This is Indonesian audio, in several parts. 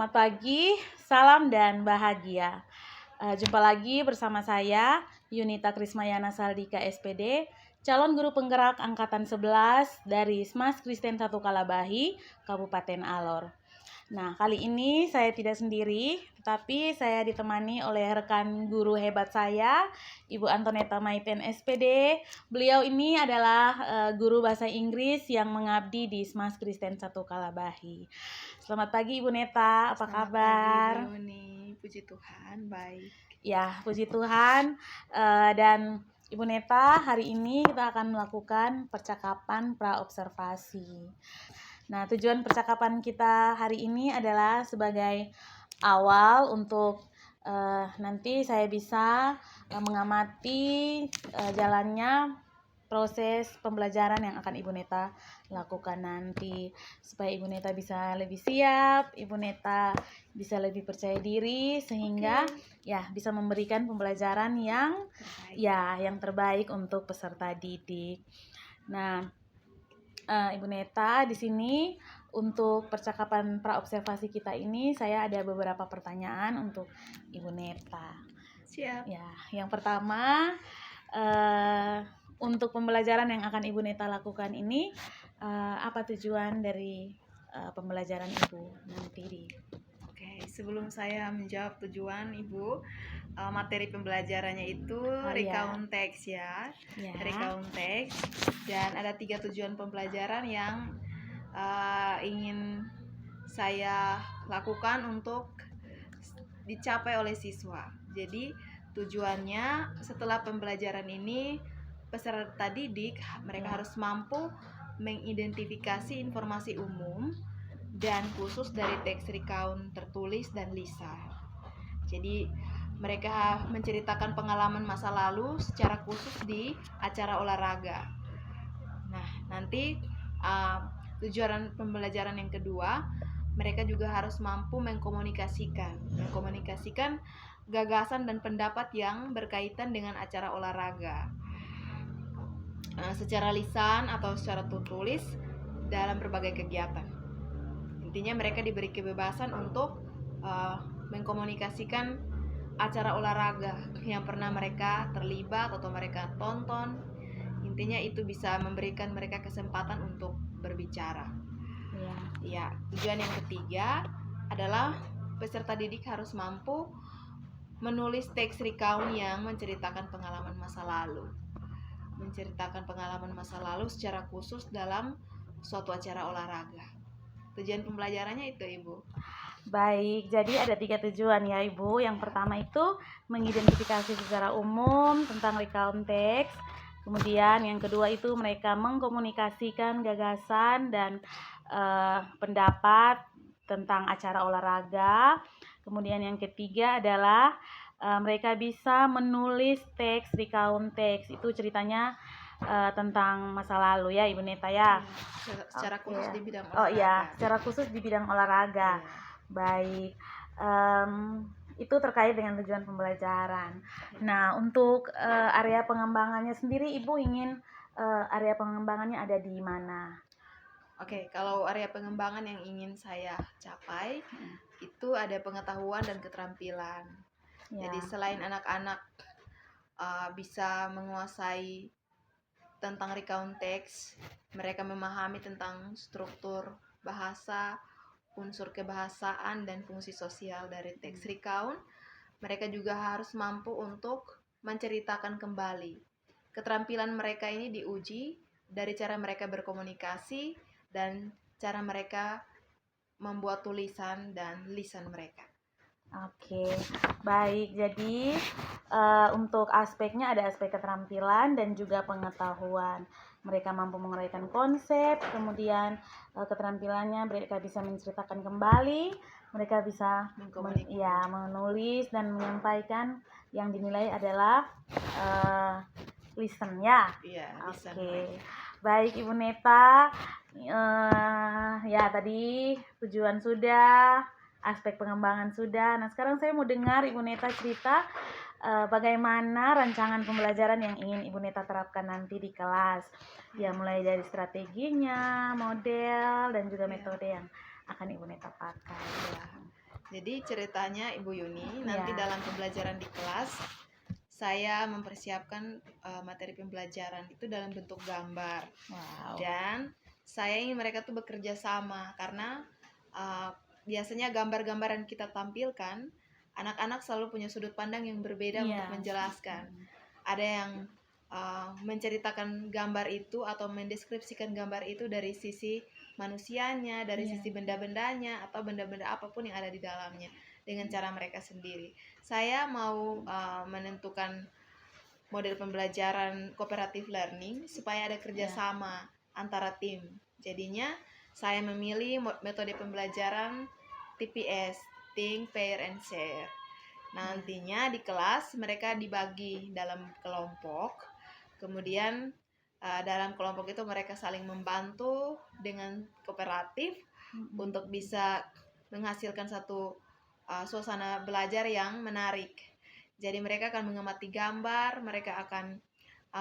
Selamat pagi, salam dan bahagia. Jumpa lagi bersama saya, Yunita Krismayana Saldika SPD, calon guru penggerak Angkatan 11 dari Smas Kristen 1 Kalabahi, Kabupaten Alor. Nah, kali ini saya tidak sendiri, tetapi saya ditemani oleh rekan guru hebat saya, Ibu Antoneta Maiten SPD. Beliau ini adalah guru bahasa Inggris yang mengabdi di Smas Kristen 1 Kalabahi. Selamat pagi Ibu Neta, apa Selamat kabar? pagi Bu Yuni, puji Tuhan, baik. Ya, puji Tuhan. Dan Ibu Neta, hari ini kita akan melakukan percakapan praobservasi. Nah, tujuan percakapan kita hari ini adalah sebagai awal untuk nanti saya bisa mengamati jalannya proses pembelajaran yang akan Ibu Neta lakukan nanti, supaya Ibu Neta bisa lebih siap, Ibu Neta bisa lebih percaya diri, sehingga ya bisa memberikan pembelajaran yang terbaik untuk peserta didik. Nah, Ibu Neta, di sini untuk percakapan praobservasi kita ini saya ada beberapa pertanyaan untuk Ibu Neta. Siap. Ya, yang pertama, untuk pembelajaran yang akan Ibu Neta lakukan ini, apa tujuan dari pembelajaran Ibu nanti? Oke, sebelum saya menjawab tujuan Ibu, materi pembelajarannya itu recount text ya. Recount text, dan ada 3 tujuan pembelajaran yang ingin saya lakukan untuk dicapai oleh siswa. Jadi tujuannya setelah pembelajaran ini peserta didik mereka harus mampu mengidentifikasi informasi umum dan khusus dari teks recount tertulis dan lisan. Jadi mereka menceritakan pengalaman masa lalu secara khusus di acara olahraga. Nah, nanti tujuan pembelajaran yang kedua, mereka juga harus mampu mengkomunikasikan gagasan dan pendapat yang berkaitan dengan acara olahraga secara lisan atau secara tertulis dalam berbagai kegiatan. Intinya mereka diberi kebebasan untuk mengkomunikasikan acara olahraga yang pernah mereka terlibat atau mereka tonton. Intinya itu bisa memberikan mereka kesempatan untuk berbicara. Ya, tujuan yang ketiga adalah peserta didik harus mampu menulis teks recount yang menceritakan pengalaman masa lalu secara khusus dalam suatu acara olahraga. Tujuan pembelajarannya itu, Ibu. Baik, jadi ada 3 tujuan ya Ibu. Yang pertama itu mengidentifikasi secara umum tentang recount text. Kemudian yang kedua itu mereka mengkomunikasikan gagasan dan pendapat tentang acara olahraga. Kemudian yang ketiga adalah mereka bisa menulis teks recount text. Itu ceritanya tentang masa lalu ya Ibu Neta ya. Secara khusus di bidang olahraga. Oh iya, secara khusus di bidang olahraga. Baik, itu terkait dengan tujuan pembelajaran. Nah, untuk area pengembangannya sendiri, Ibu ingin area pengembangannya ada di mana? Oke, kalau area pengembangan yang ingin saya capai itu ada pengetahuan dan keterampilan. Jadi selain anak-anak bisa menguasai tentang recount text, mereka memahami tentang struktur bahasa, unsur kebahasaan dan fungsi sosial dari teks recount. Mereka juga harus mampu untuk menceritakan kembali. Keterampilan mereka ini diuji dari cara mereka berkomunikasi dan cara mereka membuat tulisan dan lisan mereka. Oke, baik. Jadi untuk aspeknya ada aspek keterampilan dan juga pengetahuan. Mereka mampu menguraikan konsep, kemudian keterampilannya mereka bisa menceritakan kembali, mereka bisa menulis dan menyampaikan yang dinilai adalah listen ya. Oke. Baik Ibu Neta, ya tadi tujuan sudah, aspek pengembangan sudah. Nah, sekarang saya mau dengar Ibu Neta cerita bagaimana rancangan pembelajaran yang ingin Ibu Neta terapkan nanti di kelas. Ya, mulai dari strateginya, model, dan juga metode yang akan Ibu Neta pakai. Jadi ceritanya Ibu Yuni, nanti Ya. dalam pembelajaran di kelas saya mempersiapkan materi pembelajaran itu dalam bentuk gambar. Wow. Dan saya ingin mereka tuh bekerja sama karena biasanya gambar-gambar yang kita tampilkan, anak-anak selalu punya sudut pandang yang berbeda untuk menjelaskan. Ada yang menceritakan gambar itu atau mendeskripsikan gambar itu dari sisi manusianya, dari sisi benda-bendanya atau benda-benda apapun yang ada di dalamnya dengan cara mereka sendiri. Saya mau menentukan model pembelajaran cooperative learning supaya ada kerjasama antara tim. Jadinya saya memilih metode pembelajaran TPS, Think, Pair, and Share. Nantinya di kelas mereka dibagi dalam kelompok. Kemudian dalam kelompok itu mereka saling membantu dengan kooperatif untuk bisa menghasilkan satu suasana belajar yang menarik. Jadi mereka akan mengamati gambar, mereka akan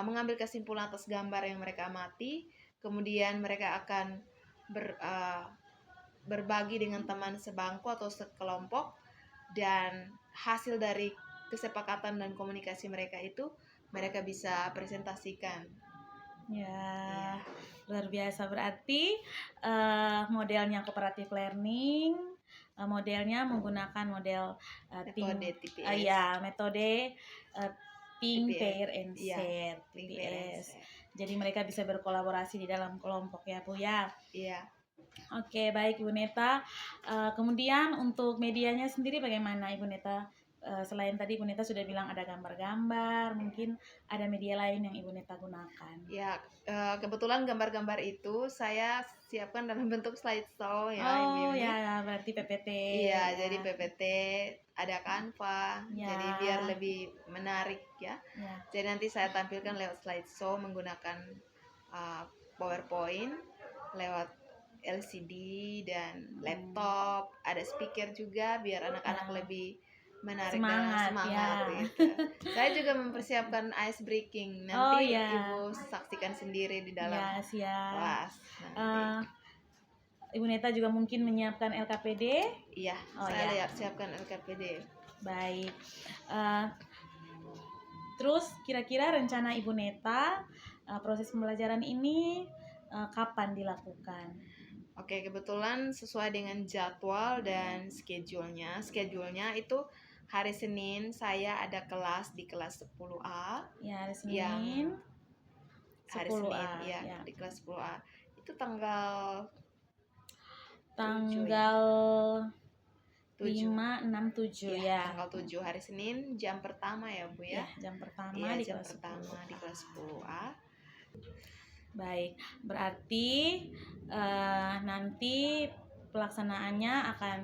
mengambil kesimpulan atas gambar yang mereka amati, kemudian mereka akan berbagi dengan teman sebangku atau sekelompok, dan hasil dari kesepakatan dan komunikasi mereka itu mereka bisa presentasikan. Ya, luar biasa. Berarti modelnya cooperative learning, modelnya menggunakan model metode TPS. Metode Think, Pair, and Share, TPS. Jadi mereka bisa berkolaborasi di dalam kelompok ya Bu ya. Iya. Oke, baik Ibu Neta. Kemudian untuk medianya sendiri bagaimana Ibu Neta? Selain tadi Ibu Neta sudah bilang ada gambar-gambar, mungkin ada media lain yang Ibu Neta gunakan. Ya, kebetulan gambar-gambar itu saya siapkan dalam bentuk slideshow ya. Oh ya, berarti PPT. Iya, jadi PPT, ada Canva, jadi biar lebih menarik ya. Jadi nanti saya tampilkan lewat slideshow menggunakan PowerPoint, lewat LCD dan laptop, ada speaker juga biar anak-anak lebih menarik dan semangat gitu. Saya juga mempersiapkan ice breaking, nanti Ibu saksikan sendiri di dalam kelas nanti. Ibu Neta juga mungkin menyiapkan LKPD. Iya, saya siapkan LKPD. Baik. Terus kira-kira rencana Ibu Neta proses pembelajaran ini kapan dilakukan? Oke, kebetulan sesuai dengan jadwal dan schedule-nya. Schedule-nya itu hari Senin saya ada kelas di kelas 10A. Ya, hari Senin. Hari Senin, ya, di kelas 10A. Itu tanggal 5, 6, 7 ya. Tanggal 7 hari Senin, jam pertama ya Bu ya. Jam pertama di kelas 10A. Baik, berarti nanti pelaksanaannya akan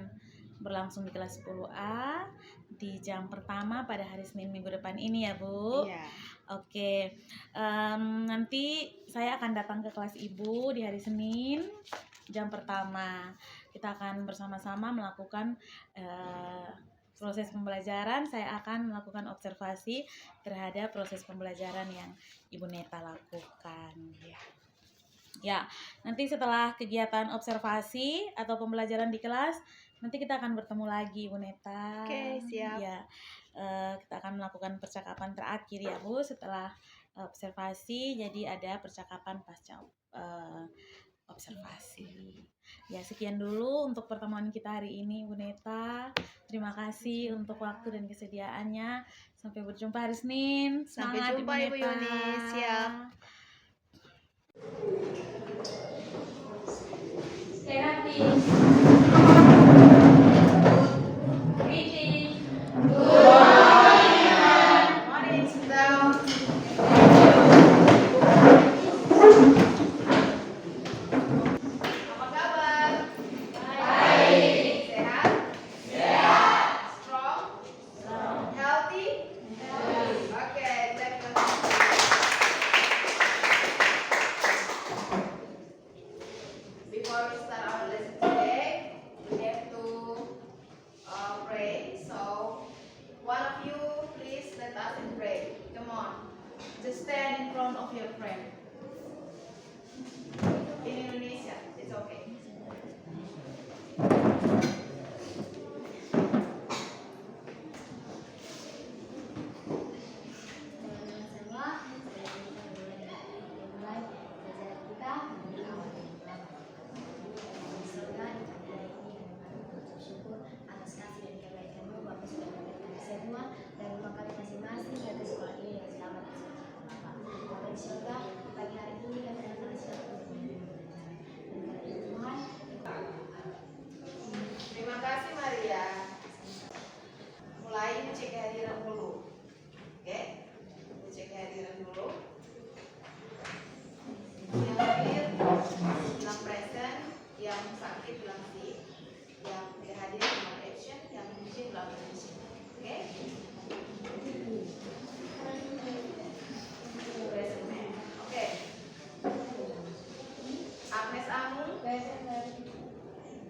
berlangsung di kelas 10A di jam pertama pada hari Senin minggu depan ini ya Bu. Iya. Oke, nanti saya akan datang ke kelas Ibu di hari Senin jam pertama. Kita akan bersama-sama melakukan proses pembelajaran. Saya akan melakukan observasi terhadap proses pembelajaran yang Ibu Neta lakukan. Ya, nanti setelah kegiatan observasi atau pembelajaran di kelas, nanti kita akan bertemu lagi Ibu Neta. Oke, siap. Ya, kita akan melakukan percakapan terakhir ya Bu setelah observasi. Jadi ada percakapan pasca observasi. Ya, sekian dulu untuk pertemuan kita hari ini Ibu Neta. Terima kasih untuk waktu dan kesediaannya. Sampai berjumpa hari Senin. Sampai jumpa Ibu Yuni. Siap. Stay happy. Greeting. Morning, sit down. Apa kabar? Baik. Sehat? Sehat. Strong? Healthy? Oke, take a Before we start our lesson today,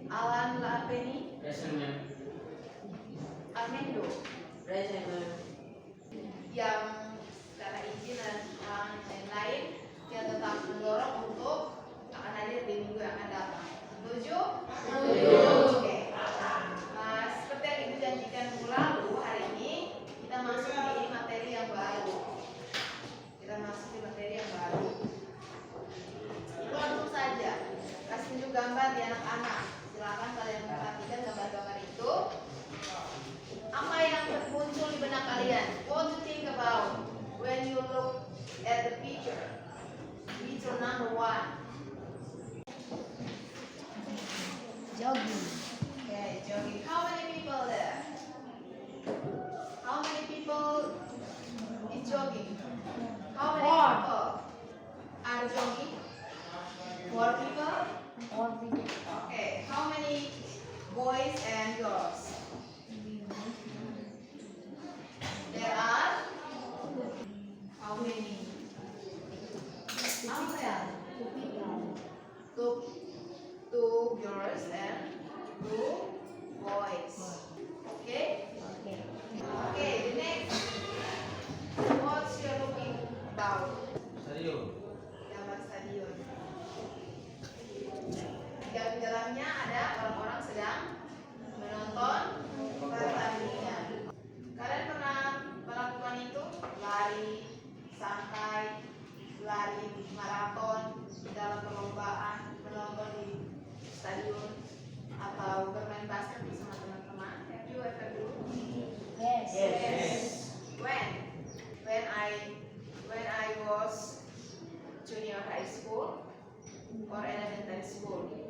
Alan Lapeni. Armendo. Yang secara izin dan lain-lain kita tetap mendorong untuk akan hadir di minggu yang akan datang. Setuju? Oke. Seperti yang Ibu janjikan minggu lalu, hari ini kita masuk di materi yang baru. Itu langsung saja kasih tunjuk gambar di anak-anak. Silakan kalian perhatikan gambar-gambar itu. Apa yang muncul di benak kalian? What do you think about when you look at the picture? Picture number 1. Jogging. Okay, jogging. How many people there? How many people is jogging? How many people are jogging? 4 people? Okay. How many boys and girls? There are how many? Apa ya? Two girls and 2 boys. Okay? Okay, the next. What's you're looking about? Gambar stadion. Di dalamnya ada orang-orang sedang menonton pertandingan. Kalian pernah melakukan itu? Lari santai, lari maraton dalam perlombaan, menonton di stadion, atau bermain basket bersama teman-teman. Have you ever do? Yes. When I was junior high school or elementary school.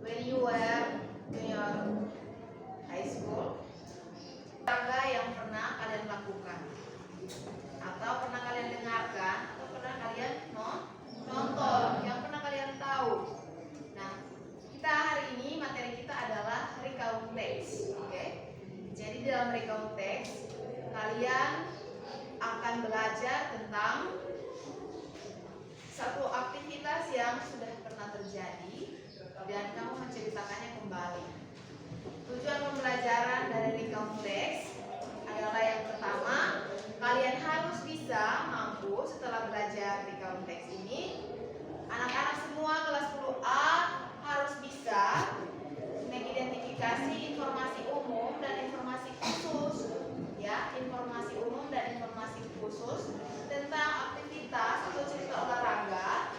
When you were junior high school, olahraga yang pernah kalian lakukan, atau pernah kalian dengarkan, atau pernah kalian nonton, yang pernah kalian tahu. Nah, kita hari ini materi kita adalah recount text, oke? Jadi dalam recount text kalian akan belajar tentang satu aktivitas yang sudah pernah terjadi dan kamu menceritakannya kembali. Tujuan pembelajaran dari recount text adalah yang pertama, kalian harus bisa mampu setelah belajar recount text ini, anak-anak semua kelas 10A harus bisa mengidentifikasi informasi umum dan informasi khusus, ya, informasi umum dan informasi khusus tentang aktivitas atau cerita olahraga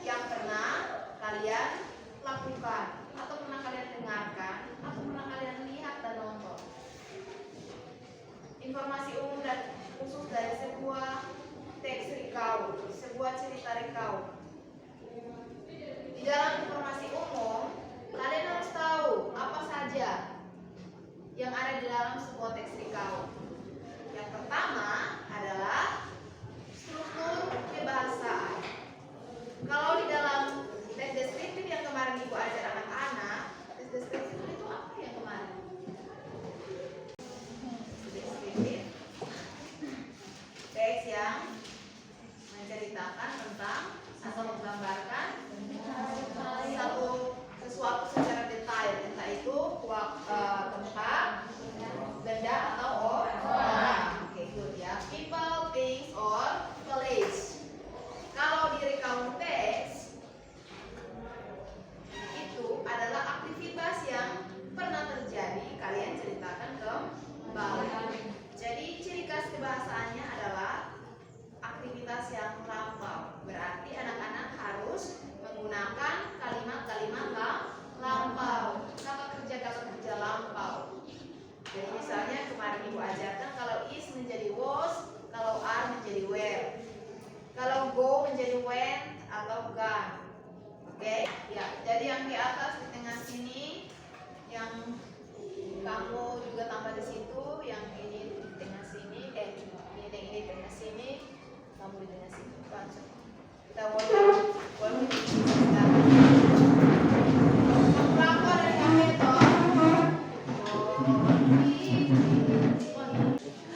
yang pernah kalian lakukan, atau pernah kalian dengarkan, atau pernah kalian lihat dan nonton. Informasi umum dan khusus dari sebuah teks recount, sebuah cerita recount. Di dalam informasi umum, kalian harus tahu apa saja yang ada di dalam sebuah teks recount. Yang pertama adalah struktur kebahasaan. Kalau di dalam teks deskriptif yang kemarin Ibu ajar anak-anak, teks deskriptif itu apa yang kemarin? Deskriptif, teks yang menceritakan tentang atau menggambarkan sesuatu secara detail, entah itu tempat, benda atau orang. Oke, good ya. People, things, or place. Kalau di recount text itu adalah aktivitas yang pernah terjadi, kalian ceritakan kembali. Jadi ciri khas kebahasaannya adalah aktivitas yang lampau. Berarti anak-anak harus menggunakan kalimat-kalimat lampau, kata kerja lampau. Jadi misalnya kemarin Ibu ajarkan kalau is menjadi was, kalau are menjadi were, kalau go menjadi went atau gone. Oke, ya. Jadi yang di atas di tengah sini, yang kamu juga tambah di situ, yang ini di tengah sini, ini di tengah sini, kamu di tengah sini. Baca. Kita walk dari kami toh.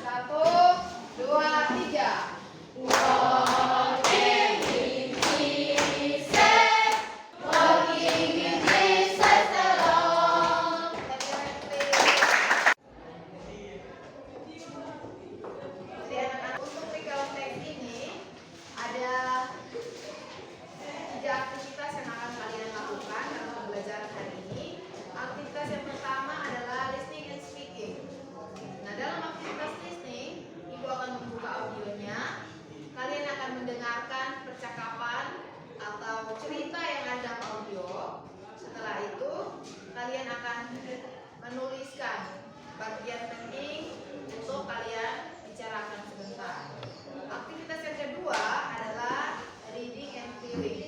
1, 2, 3. percakapan atau cerita yang ada audio. Setelah itu kalian akan menuliskan bagian penting untuk kalian bicarakan sebentar. Aktivitas yang kedua adalah reading and feeling.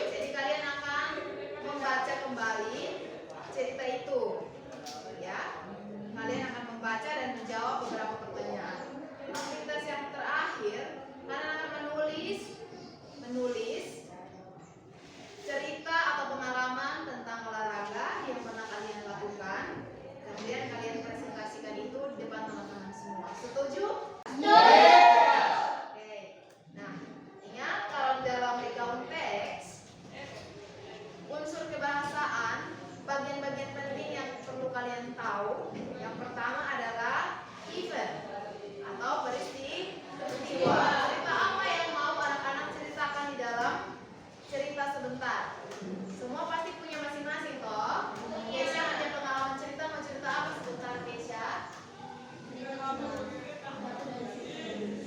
Jadi kalian akan membaca kembali cerita itu, ya. Kalian akan membaca dan menjawab beberapa pertanyaan. Aktivitas yang terakhir, kalian akan menulis cerita atau pengalaman tentang olahraga yang pernah kalian lakukan. Kemudian kalian presentasikan itu di depan teman-teman semua. Setuju? Oke. Nah, ingat kalau dalam recount text, unsur kebahasaan, bagian-bagian penting yang perlu kalian tahu. Yang pertama adalah event atau peristiwa. Cerita apa yang mau anak-anak ceritakan di dalam cerita sebentar? Semua pasti punya masing-masing toh. Keisha punya pengalaman cerita, mau cerita apa sebentar Keisha?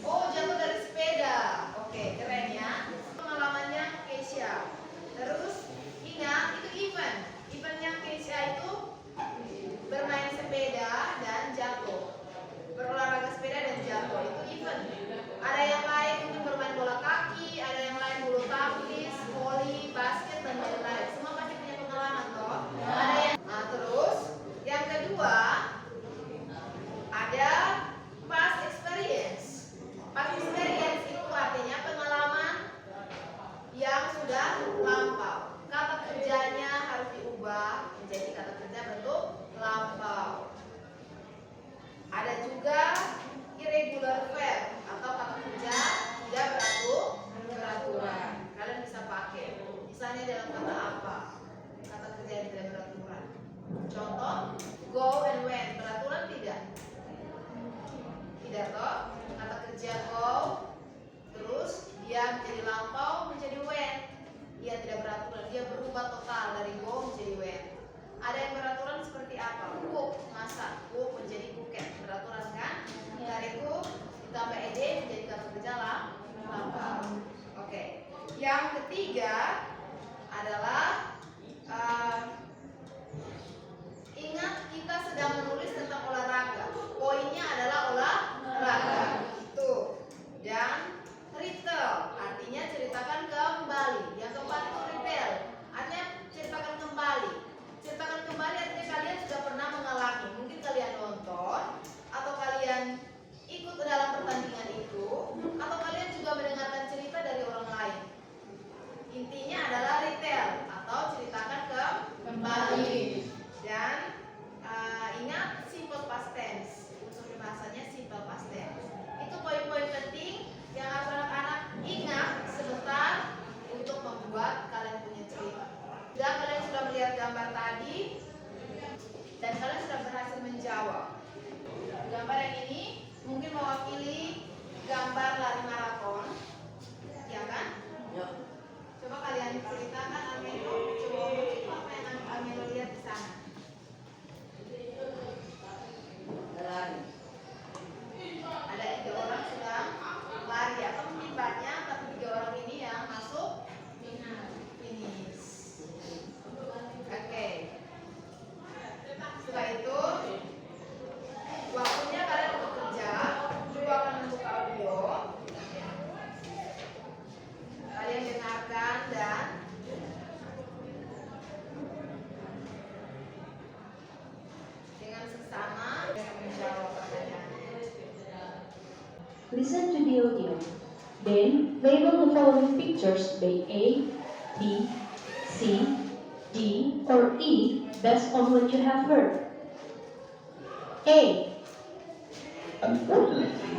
Oh, jatuh dari sepeda. Oke, keren ya. Pengalamannya Keisha. Terus ingat itu event. Eventnya Keisha itu bermain sepeda dan jatuh. Berolahraga sepeda dan jatuh. Itu event. Ada yang lain mungkin bermain bola kaki, ada yang lain bulu tangkis, voli, basket dan lain-lain. Semua pasti punya pengalaman toh. Ada yang terus yang kedua ada past experience. Past experience itu artinya pengalaman yang sudah lampau. Kata kerjanya harus diubah menjadi kata kerja bentuk lampau. Ada juga irregular verb atau kata kerja tidak beraturan. Kalian bisa pakai. Misalnya dalam kata apa? Kata kerja yang tidak beraturan. Contoh, go and went. Beraturan tidak? Tidak toh? Kata kerja go, terus dia menjadi lampau menjadi went. Dia tidak beraturan. Dia berubah total dari go menjadi went. Ada yang beraturan seperti apa? Cook, masak. Cook menjadi cooket. Beraturan kan? Dari cook ditambah ed menjadi kata kerja lampau. Oke. Yang ketiga adalah ingat kita sedang menulis tentang olahraga. Poinnya adalah olahraga. Itu. Dan retell artinya ceritakan kembali. Yang keempat itu retell artinya ceritakan kembali. Ceritakan kembali artinya kalian sudah pernah mengalami. Mungkin kalian nonton atau kalian ikut dalam pertandingan itu, atau kalian juga mendengarkan cerita dari orang lain. Intinya adalah retell atau ceritakan kembali. Dan ingat simple past tense. Unsur bahasanya simple past tense. Itu poin-poin penting yang harus anak-anak ingat sebentar untuk membuat kalian punya cerita. Dan kalian sudah melihat gambar tadi dan kalian sudah berhasil menjawab. Gambar yang ini mungkin mewakili gambar lari maraton, ya kan? Ya. Coba kalian ceritakan Almelo, coba ngomong itu apa yang Almelo lihat di sana. Lari. Ada 3 orang sedang lari atau mungkin banyak, tapi 3 orang ini yang masuk finish. Oke. Setelah itu waktunya kalian untuk kerja. Coba akan membuka audio. Kalian dengarkan dan dengan seksama menjawab pertanyaan. Listen to the audio. Then label the following pictures by A, B, C, D, or E based on what you have heard. A. Unfortunately,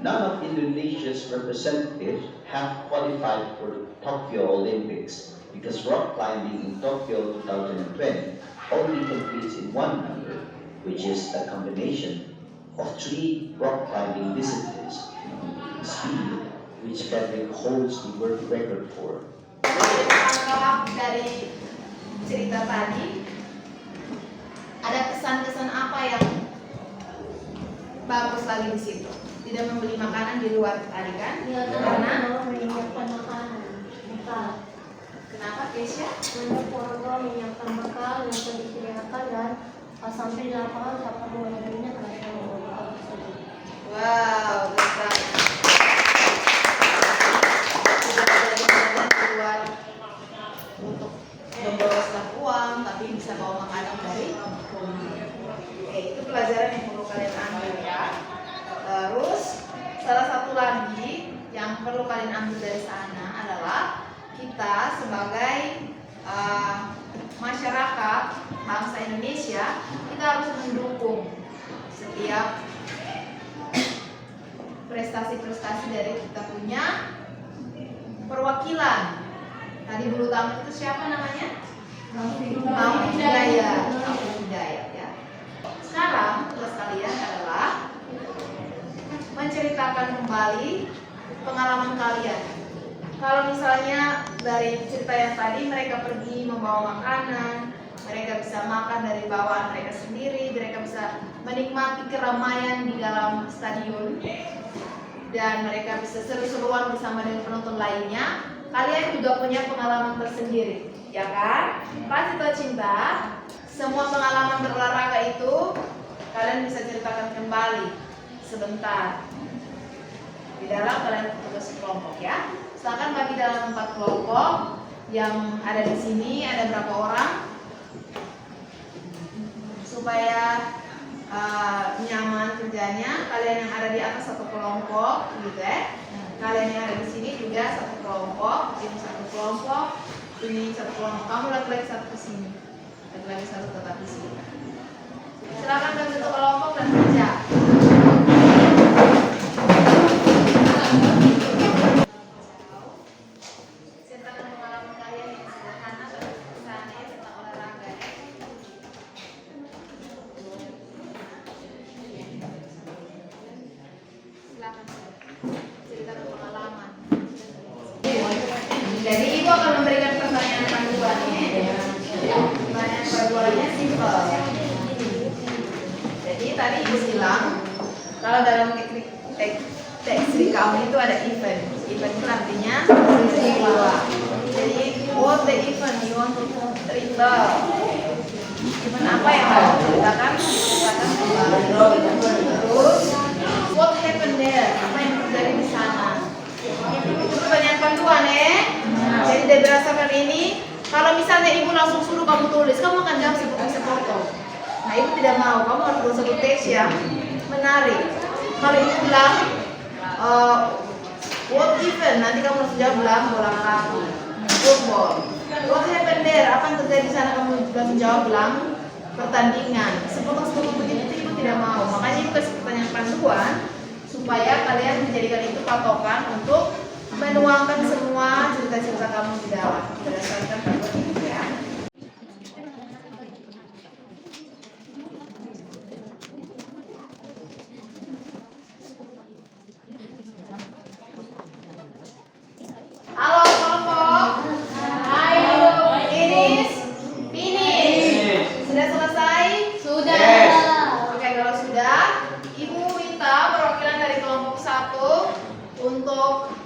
none of Indonesia's representatives have qualified for the Tokyo Olympics because rock climbing in Tokyo 2020 only competes in one number, which is a combination of 3 rock climbing disciplines, including speed, which Frederick holds the world record for. Tangkap dari cerita tadi, ada kesan-kesan apa yang bagus lagi di situ? Tidak membeli makanan di luar tadi kan? Ya, Karena menyiapkan makanan. Keisha? Untuk warga menyiapkan bekal yang sudah disediakan dan sampai di lapangan kapan menghadapinya terasa bekal tersebut. Wow, betul. Tidak ada jalan keluar untuk membawa stok uang, tapi bisa bawa makanan dari rumah. Oke, itu pelajaran yang perlu kalian ambil ya. Terus salah satu lagi yang perlu kalian ambil dari sana adalah kita sebagai masyarakat bangsa Indonesia, kita harus mendukung setiap prestasi-prestasi dari kita punya perwakilan. Tadi bulu tangkis itu siapa namanya? Taufik Hidayat ya. Sekarang tugas kalian adalah menceritakan kembali pengalaman kalian. Kalau misalnya dari cerita yang tadi mereka pergi membawa makanan, mereka bisa makan dari bawaan mereka sendiri, mereka bisa menikmati keramaian di dalam stadion, dan mereka bisa seru-seruan bersama dengan penonton lainnya. Kalian juga punya pengalaman tersendiri, ya kan? Pasti tahu cinta. Semua pengalaman berolahraga itu kalian bisa ceritakan kembali sebentar di dalam kalian tugas kelompok ya. Silakan bagi dalam 4 kelompok yang ada di sini, ada berapa orang, supaya nyaman kerjanya. Kalian yang ada di atas satu kelompok gitu ya. Kalian yang ada di sini juga satu kelompok, ini satu kelompok, ini satu kelompok. Kamu lagi satu ke sini, lagi satu tetap di sini. Silakan bagi satu kelompok dan kerja. Ceritakan pengalaman kalian yang sederhana dan misalnya tentang olahraga ya. Silakan ceritakan pengalaman. Jadi ibu akan memberikan pertanyaan panduannya. Pertanyaan panduannya simpel. Jadi tadi ibu bilang kalau dalam teknik teks kamu itu ada event. Event itu artinya peristiwa. Jadi what the event you want to retell? Event apa yang harus diceritakan? Diceritakan kembali. Terus what happened there? Apa yang terjadi di sana? Itu pertanyaan panduan ya. Jadi dari berdasarkan ini, kalau misalnya ibu langsung suruh kamu tulis, kamu akan jawab seperti foto. Nah ibu tidak mau, kamu harus buat satu teks yang menarik. Kalau ibu bilang what event, nanti kamu harus jawab bilang bola kaki, football. What happened there? Apa yang terjadi di sana? Kamu langsung jawab bilang pertandingan. Sepotong-sepotong begitu itu ibu tidak mau. Makanya ibu kasih pertanyaan panduan supaya kalian menjadikan itu patokan untuk menuangkan semua cerita-cerita kamu di dalam berdasarkan panduan itu ya. Halo kelompok. Ayo finish. Sudah selesai? Sudah. Oke, kalau sudah, ibu minta perwakilan dari kelompok 1 untuk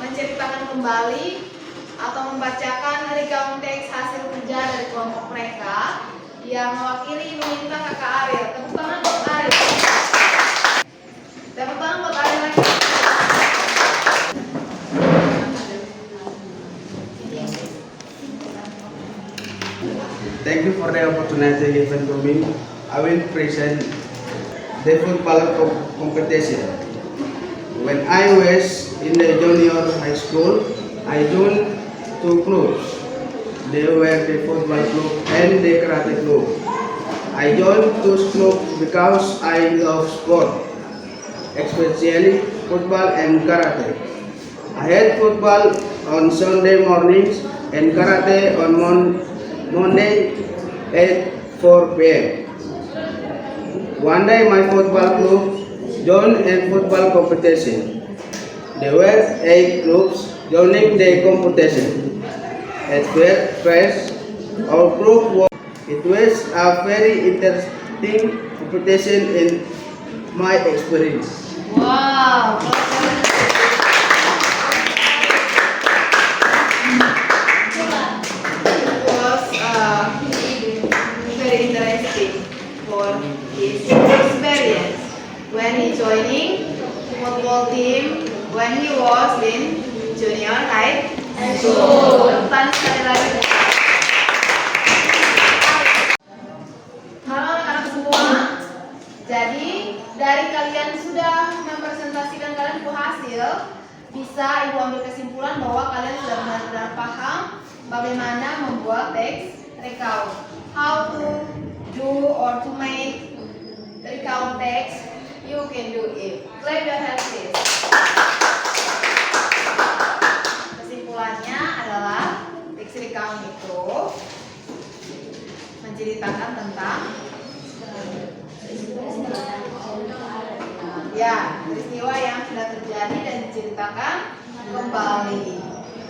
menceritakan kembali atau membacakan recount teks hasil kerja dari kelompok mereka. Yang mewakili ibu minta kakak Ariel. Tepuk tangan buat Ariel. Tepuk tangan buat Ariel lagi. Thank you for the opportunity given to me. I will present the football competition. When I was in the junior high school, I joined 2 clubs. They were the football club and the karate club. I joined those clubs because I love sport, especially football and karate. I had football on Sunday mornings and karate on Monday at 4 p.m. One day my football club joined a football competition. There were 8 clubs joining the competition. At first, our group it was a very interesting competition in my experience. Wow. told him when he was in junior high school. Tepuk tangan sekali lagi. Halo anak-anak semua. Jadi dari kalian sudah mempresentasikan kalian ke hasil, bisa Ibu ambil kesimpulan bahwa kalian sudah benar-benar paham bagaimana membuat teks recount. How to do or to make recount text, you can do it. Clap your hands please. Kesimpulannya adalah teks recount itu menceritakan tentang peristiwa yang sudah terjadi dan diceritakan kembali.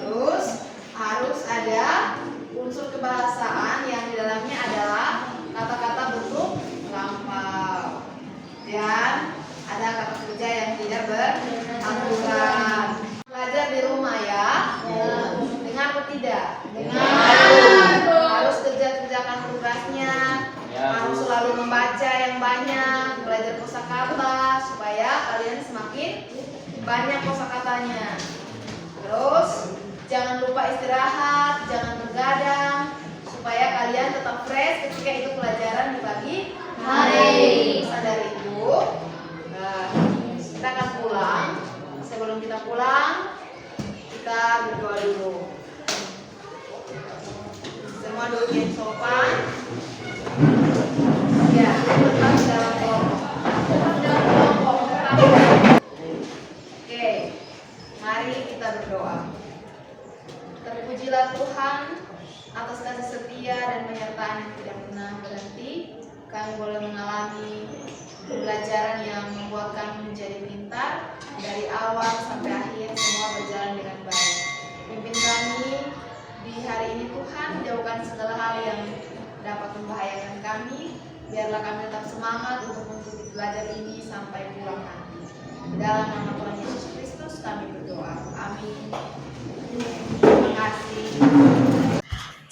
Terus harus ada unsur kebahasaan yang di dalamnya adalah kata-kata bentuk lampau dan ada kata kerja yang tidak beraturan. Belajar di rumah ya. Dengar atau tidak? Dengar. Harus kerjakan tugasnya. Harus selalu membaca yang banyak, belajar kosakata supaya kalian semakin banyak kosakatanya. Terus jangan lupa istirahat, jangan begadang supaya kalian tetap fresh ketika itu pelajaran di pagi hari. Pesan dari Ibu. Kita akan pulang. Sebelum kita pulang, kita berdoa dulu. Semua duduk yang sopan. Ya, tetap dalam kelompok. Oke, mari kita berdoa. Terpujilah Tuhan atas kasih setia dan penyertaan yang tidak pernah berhenti. Kami boleh mengalami pembelajaran yang membuat kami menjadi pintar. Dari awal sampai akhir semua berjalan dengan baik. Pimpin kami di hari ini Tuhan, jauhkan segala hal yang dapat membahayakan kami. Biarlah kami tetap semangat untuk mengikuti belajar ini sampai pulang nanti. Dalam nama Tuhan Yesus Kristus kami berdoa. Amin. Terima kasih.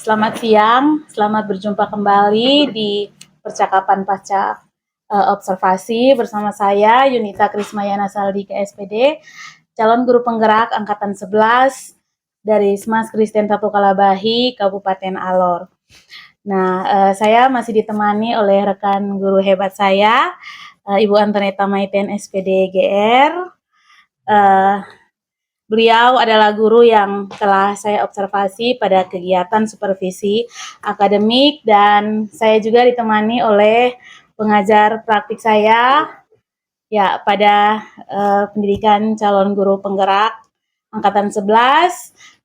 Selamat siang, selamat berjumpa kembali di percakapan pasca observasi bersama saya Yunita Krismayana Saldi KSPD, calon guru penggerak angkatan 11 dari Smas Kristen Tatu Kalabahi, Kabupaten Alor. Nah, saya masih ditemani oleh rekan guru hebat saya, Ibu Antoneta Maiten SPD GR. Beliau adalah guru yang telah saya observasi pada kegiatan supervisi akademik dan saya juga ditemani oleh pengajar praktik saya ya pada pendidikan calon guru penggerak angkatan 11,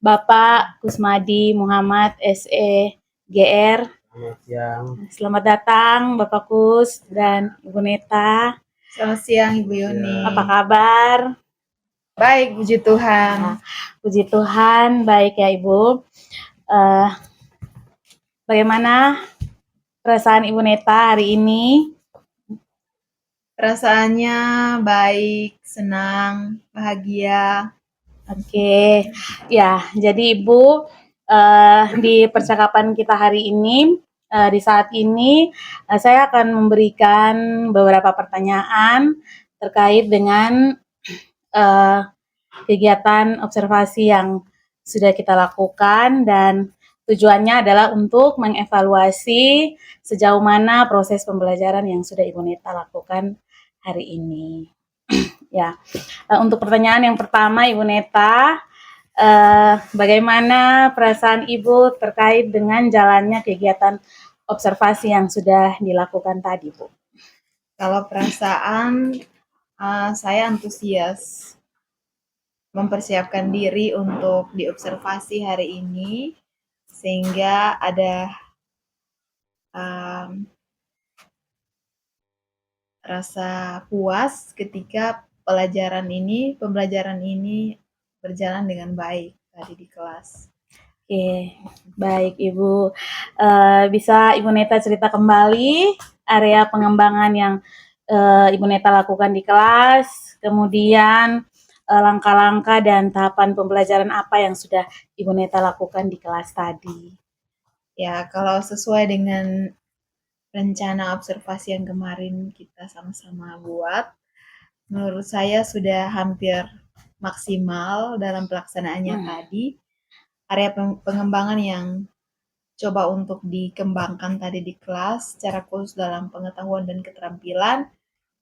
Bapak Kusmadi Muhammad SE GR. Selamat siang. Selamat datang Bapak Kus dan Ibu Neta. Selamat siang Ibu Yuni. Apa kabar? Baik, puji Tuhan. Puji Tuhan, baik ya Ibu. Bagaimana perasaan Ibu Neta hari ini? Perasaannya baik, senang, bahagia. Oke, ya. Jadi Ibu di percakapan kita hari ini, di saat ini saya akan memberikan beberapa pertanyaan terkait dengan kegiatan observasi yang sudah kita lakukan dan tujuannya adalah untuk mengevaluasi sejauh mana proses pembelajaran yang sudah Ibu Neta lakukan hari ini. Ya, untuk pertanyaan yang pertama Ibu Neta, bagaimana perasaan Ibu terkait dengan jalannya kegiatan observasi yang sudah dilakukan tadi, Bu? Kalau perasaan, saya antusias mempersiapkan diri untuk diobservasi hari ini, sehingga ada rasa puas ketika pembelajaran ini berjalan dengan baik tadi di kelas. Oke, baik Ibu. Bisa Ibu Neta cerita kembali area pengembangan yang Ibu Neta lakukan di kelas, kemudian langkah-langkah dan tahapan pembelajaran apa yang sudah Ibu Neta lakukan di kelas tadi? Ya, kalau sesuai dengan rencana observasi yang kemarin kita sama-sama buat, menurut saya sudah hampir maksimal dalam pelaksanaannya tadi. Area pengembangan yang coba untuk dikembangkan tadi di kelas secara khusus dalam pengetahuan dan keterampilan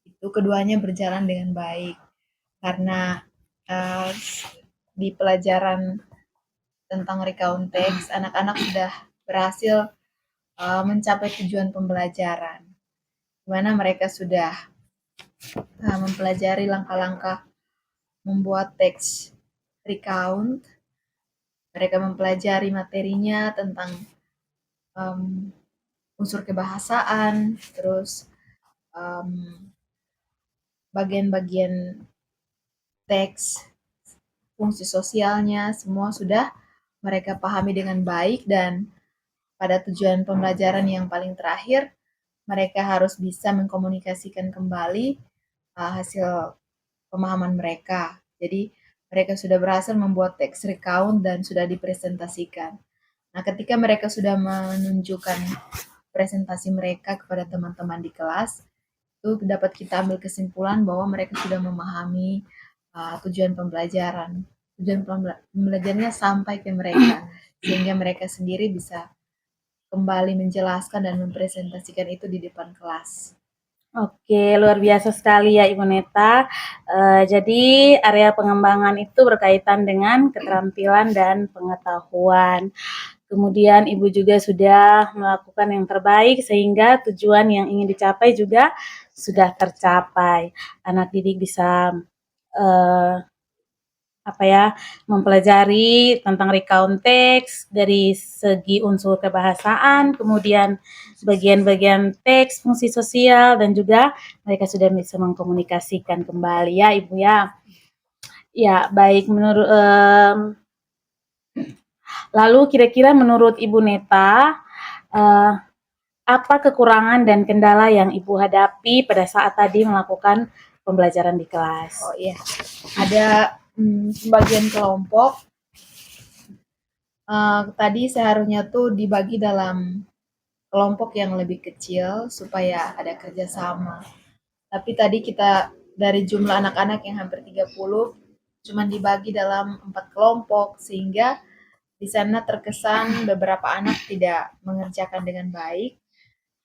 itu keduanya berjalan dengan baik karena di pelajaran tentang recount text anak-anak sudah berhasil mencapai tujuan pembelajaran di mana mereka sudah mempelajari langkah-langkah membuat teks recount. Mereka mempelajari materinya tentang unsur kebahasaan, terus bagian-bagian teks, fungsi sosialnya, semua sudah mereka pahami dengan baik dan pada tujuan pembelajaran yang paling terakhir, mereka harus bisa mengkomunikasikan kembali hasil pemahaman mereka. Jadi mereka sudah berhasil membuat teks recount dan sudah dipresentasikan. Nah, ketika mereka sudah menunjukkan presentasi mereka kepada teman-teman di kelas, itu dapat kita ambil kesimpulan bahwa mereka sudah memahami tujuan pembelajaran. Tujuan pembelajarannya sampai ke mereka, sehingga mereka sendiri bisa kembali menjelaskan dan mempresentasikan itu di depan kelas. Oke, luar biasa sekali ya Ibu Neta. Jadi area pengembangan itu berkaitan dengan keterampilan dan pengetahuan. Kemudian Ibu juga sudah melakukan yang terbaik sehingga tujuan yang ingin dicapai juga sudah tercapai. Anak didik bisa mempelajari tentang recount teks dari segi unsur kebahasaan, kemudian bagian-bagian teks, fungsi sosial, dan juga mereka sudah bisa mengkomunikasikan kembali ya Ibu ya. Ya, baik menurut lalu kira-kira menurut Ibu Neta apa kekurangan dan kendala yang Ibu hadapi pada saat tadi melakukan pembelajaran di kelas? Oh iya, ada pembagian kelompok. Tadi seharusnya tuh dibagi dalam kelompok yang lebih kecil supaya ada kerjasama. Tapi tadi kita dari jumlah anak-anak yang hampir 30 cuma dibagi dalam 4 kelompok sehingga di sana terkesan beberapa anak tidak mengerjakan dengan baik,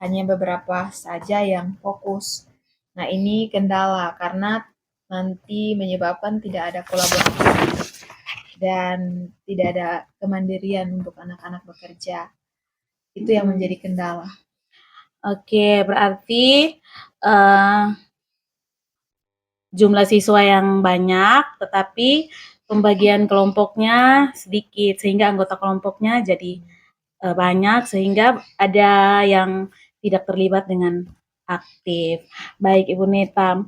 hanya beberapa saja yang fokus. Nah, ini kendala karena nanti menyebabkan tidak ada kolaborasi dan tidak ada kemandirian untuk anak-anak bekerja. Itu yang menjadi kendala. Oke, berarti jumlah siswa yang banyak, tetapi pembagian kelompoknya sedikit, sehingga anggota kelompoknya jadi banyak, sehingga ada yang tidak terlibat dengan aktif. Baik, Ibu Neta.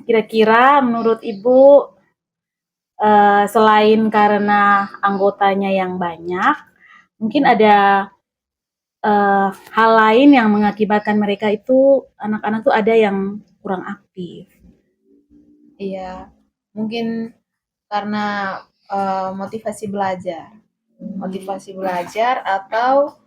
Kira-kira menurut Ibu, selain karena anggotanya yang banyak, mungkin ada hal lain yang mengakibatkan mereka itu, anak-anak tuh ada yang kurang aktif. Iya, mungkin karena motivasi belajar. Motivasi belajar atau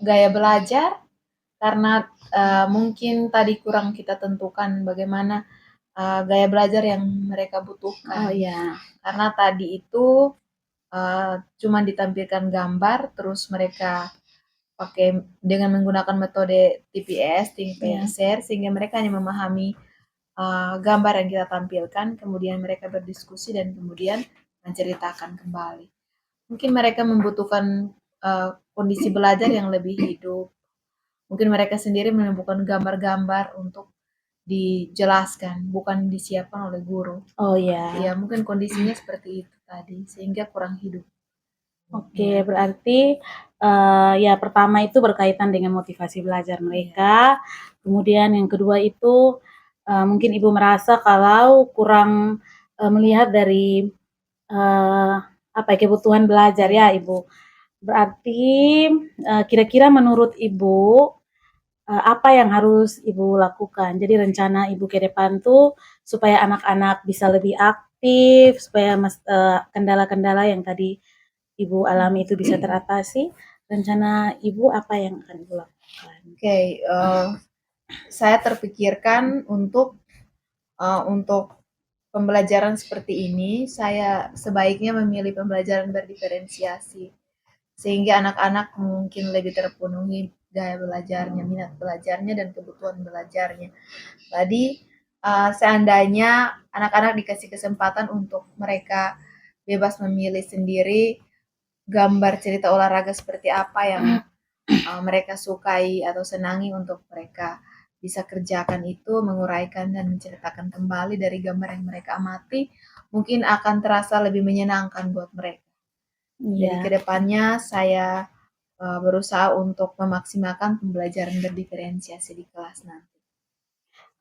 gaya belajar karena mungkin tadi kurang kita tentukan bagaimana gaya belajar yang mereka butuhkan. Oh iya. Karena tadi itu cuma ditampilkan gambar, terus mereka pakai dengan menggunakan metode TPS, Think, Pair, Share, sehingga mereka hanya memahami gambar yang kita tampilkan, kemudian mereka berdiskusi dan kemudian menceritakan kembali. Mungkin mereka membutuhkan kondisi belajar yang lebih hidup. Mungkin mereka sendiri menemukan gambar-gambar untuk dijelaskan, bukan disiapkan oleh guru. Oh ya. Ya, mungkin kondisinya seperti itu tadi, sehingga kurang hidup. Oke, berarti ya pertama itu berkaitan dengan motivasi belajar mereka. Kemudian yang kedua itu mungkin Ibu merasa kalau kurang melihat dari kebutuhan belajar ya Ibu. Berarti kira-kira menurut Ibu apa yang harus Ibu lakukan? Jadi rencana Ibu ke depan tuh supaya anak-anak bisa lebih aktif, supaya kendala-kendala yang tadi Ibu alami itu bisa teratasi, rencana Ibu apa yang akan Ibu lakukan? Oke, saya terpikirkan untuk pembelajaran seperti ini, saya sebaiknya memilih pembelajaran berdiferensiasi, sehingga anak-anak mungkin lebih terpenuhi gaya belajarnya, minat belajarnya, dan kebutuhan belajarnya. Tadi, seandainya anak-anak dikasih kesempatan untuk mereka bebas memilih sendiri gambar cerita olahraga seperti apa yang mereka sukai atau senangi untuk mereka bisa kerjakan itu, menguraikan dan menceritakan kembali dari gambar yang mereka amati, mungkin akan terasa lebih menyenangkan buat mereka. Jadi Iya. kedepannya saya berusaha untuk memaksimalkan pembelajaran berdiferensiasi di kelas nanti.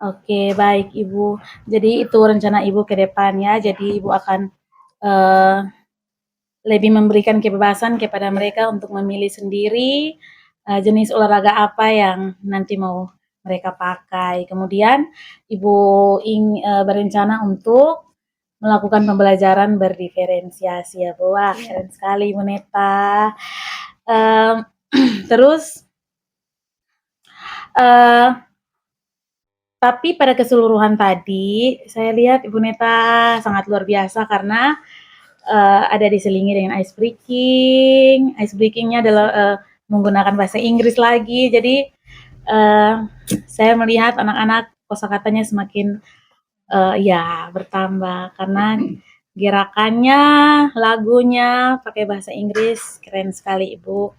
Oke, baik Ibu. Jadi itu rencana Ibu ke depannya, jadi Ibu akan uh, lebih memberikan kebebasan kepada mereka untuk memilih sendiri jenis olahraga apa yang nanti mau mereka pakai. Kemudian Ibu berencana untuk melakukan pembelajaran berdiferensiasi ya Bu. Wah, keren sekali Ibu Neta. Terus tapi pada keseluruhan tadi saya lihat Ibu Neta sangat luar biasa karena ada diselingi dengan ice breaking. Ice breakingnya adalah menggunakan bahasa Inggris lagi. Jadi saya melihat anak-anak kosakatanya semakin ya bertambah karena gerakannya, lagunya pakai bahasa Inggris keren sekali Ibu.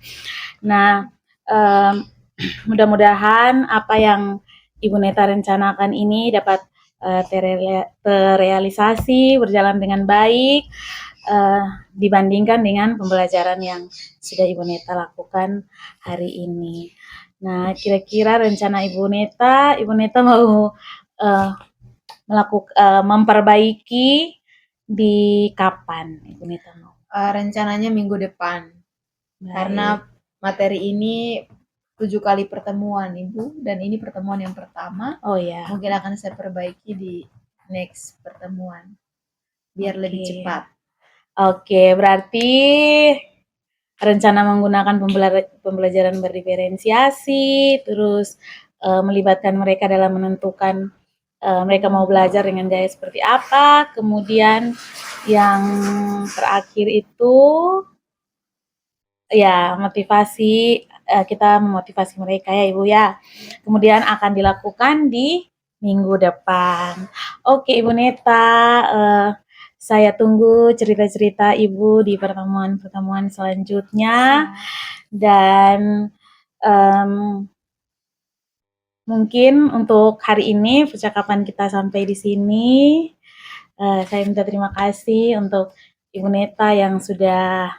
Nah, mudah-mudahan apa yang Ibu Neta rencanakan ini dapat terrealisasi, berjalan dengan baik, dibandingkan dengan pembelajaran yang sudah Ibu Neta lakukan hari ini. Nah, kira-kira rencana Ibu Neta mau memperbaiki di kapan Ibu Neta mau? Rencananya minggu depan, karena materi ini 7 kali pertemuan Ibu, dan ini pertemuan yang pertama. Oh ya. Mungkin akan saya perbaiki di next pertemuan, biar lebih cepat. Oke, berarti rencana menggunakan pembelajaran berdiferensiasi, terus melibatkan mereka dalam menentukan mereka mau belajar dengan gaya seperti apa. Kemudian yang terakhir itu ya motivasi, kita memotivasi mereka ya Ibu ya. Kemudian akan dilakukan di minggu depan. Oke Ibu Neta, saya tunggu cerita-cerita Ibu di pertemuan-pertemuan selanjutnya. Dan mungkin untuk hari ini percakapan kita sampai di sini. Saya minta terima kasih untuk Ibu Neta yang sudah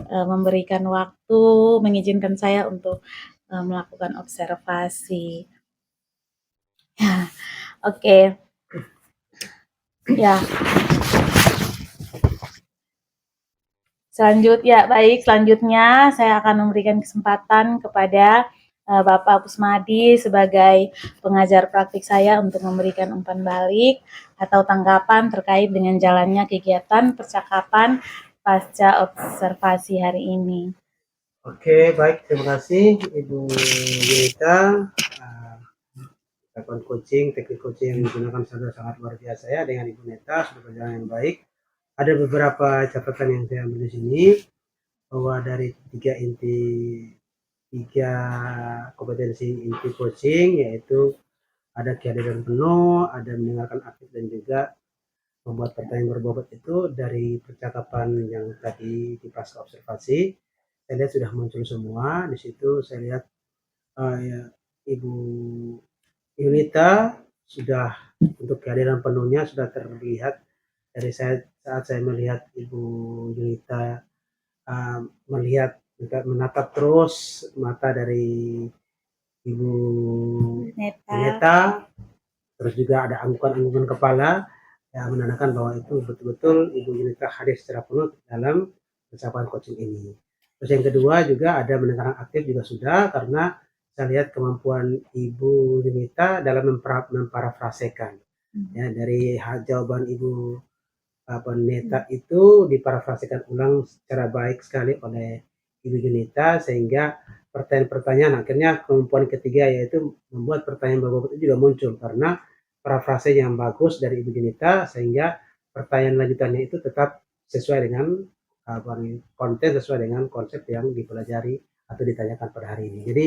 memberikan waktu, mengizinkan saya untuk melakukan observasi. Oke. Ya. Selanjutnya saya akan memberikan kesempatan kepada Bapak Pusmadi sebagai pengajar praktik saya untuk memberikan umpan balik atau tanggapan terkait dengan jalannya kegiatan percakapan pasca observasi hari ini. Oke, baik, terima kasih Ibu Yunita. Teknik coaching yang digunakan sudah sangat luar biasa ya dengan Ibu Neta, sudah berjalan yang baik. Ada beberapa catatan yang saya ambil di sini, bahwa dari tiga kompetensi inti coaching, yaitu ada kehadiran penuh, ada mendengarkan aktif, dan juga membuat pertanyaan berbobot. Itu dari percakapan yang tadi di pasca observasi saya lihat sudah muncul semua. Di situ saya lihat ya, Ibu Yunita sudah, untuk kehadiran penuhnya sudah terlihat dari saat saya melihat Ibu Yunita melihat, menatap terus mata dari Ibu Neta, terus juga ada anggukan-anggukan kepala yang menandakan bahwa itu betul-betul Ibu Yunita hadir secara penuh dalam percakapan coaching ini. Terus yang kedua juga ada mendengarkan aktif juga sudah, karena saya lihat kemampuan Ibu Yunita dalam memparafrasekan ya, dari jawaban Ibu Neta itu diparafrasikan ulang secara baik sekali oleh Ibu Junita, sehingga pertanyaan-pertanyaan akhirnya kelompok ketiga yaitu membuat pertanyaan berbobot itu juga muncul karena parafrase yang bagus dari Ibu Junita, sehingga pertanyaan lanjutannya itu tetap sesuai dengan konten, sesuai dengan konsep yang dipelajari atau ditanyakan pada hari ini. Jadi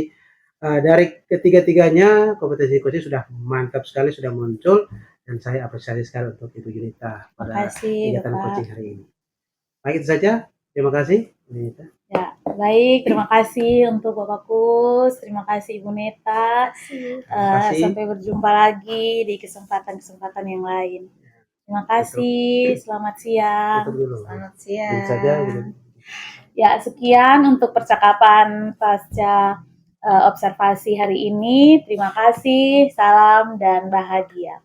dari ketiga-tiganya kompetensi coaching sudah mantap sekali, sudah muncul, dan saya apresiasi sekali untuk Ibu Junita pada kegiatan coaching hari ini. Baik, itu saja. Terima kasih, Ibu Junita. Ya, baik. Terima kasih untuk Bapak Kus. Terima kasih Ibu Neta. kasih. Sampai berjumpa lagi di kesempatan-kesempatan yang lain. Terima kasih. Selamat siang. Tutup dulu. Selamat Itu siang. saja, Ibu. Ya, sekian untuk percakapan pasca observasi hari ini. Terima kasih. Salam dan bahagia.